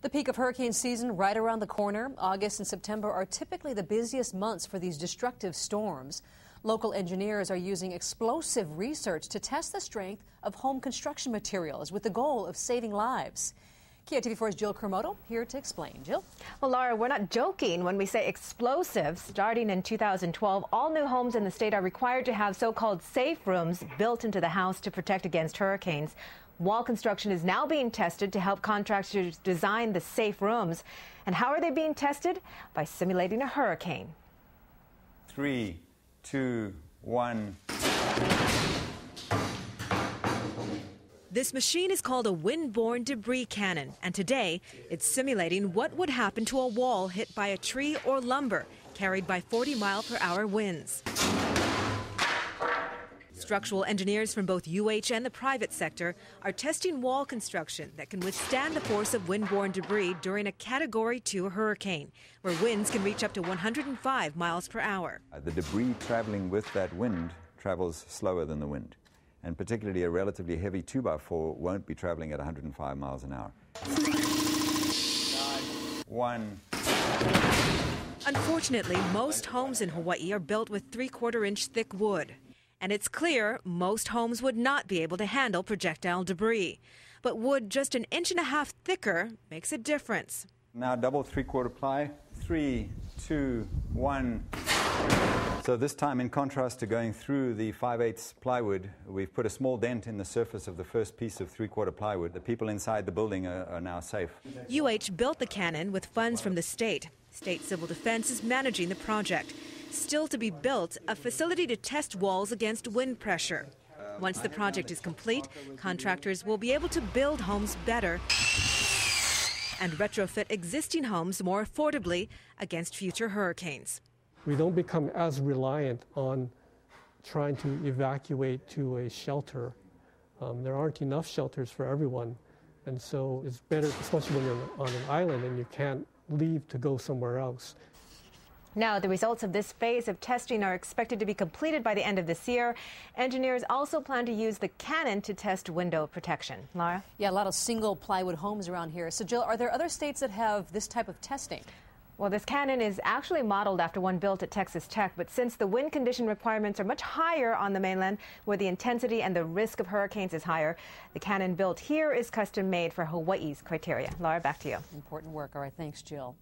The peak of hurricane season right around the corner. August and September are typically the busiest months for these destructive storms. Local engineers are using explosive research to test the strength of home construction materials with the goal of saving lives. KOTV4's Jill Kermoto here to explain. Jill? Well, Laura, we're not joking when we say explosive. Starting in 2012, all new homes in the state are required to have so-called safe rooms built into the house to protect against hurricanes. Wall construction is now being tested to help contractors design the safe rooms. And how are they being tested? By simulating a hurricane. 3, 2, 1. This machine is called a wind-borne debris cannon, and today it's simulating what would happen to a wall hit by a tree or lumber carried by 40-mile-per-hour winds. Structural engineers from both UH and the private sector are testing wall construction that can withstand the force of wind-borne debris during a Category 2 hurricane, where winds can reach up to 105 miles per hour. The debris traveling with that wind travels slower than the wind. And particularly a relatively heavy 2x4 won't be traveling at 105 miles an hour. 1. Unfortunately, most homes in Hawaii are built with 3/4-inch thick wood. And it's clear most homes would not be able to handle projectile debris. But wood just 1.5 inches thicker makes a difference. Now double 3/4 ply. 3, 2, 1. So this time, in contrast to going through the 5/8 plywood, we've put a small dent in the surface of the first piece of 3/4 plywood. The people inside the building are now safe. UH built the cannon with funds from the state. State Civil Defense is managing the project. Still to be built, a facility to test walls against wind pressure. Once the project is complete, contractors will be able to build homes better and retrofit existing homes more affordably against future hurricanes. We don't become as reliant on trying to evacuate to a shelter. There aren't enough shelters for everyone, and so it's better, especially when you're on an island and you can't leave to go somewhere else. Now, the results of this phase of testing are expected to be completed by the end of this year. Engineers also plan to use the cannon to test window protection. Laura? Yeah, a lot of single plywood homes around here. So, Jill, are there other states that have this type of testing? Well, this cannon is actually modeled after one built at Texas Tech, but since the wind condition requirements are much higher on the mainland, where the intensity and the risk of hurricanes is higher, the cannon built here is custom made for Hawaii's criteria. Laura, back to you. Important work. All right, thanks, Jill.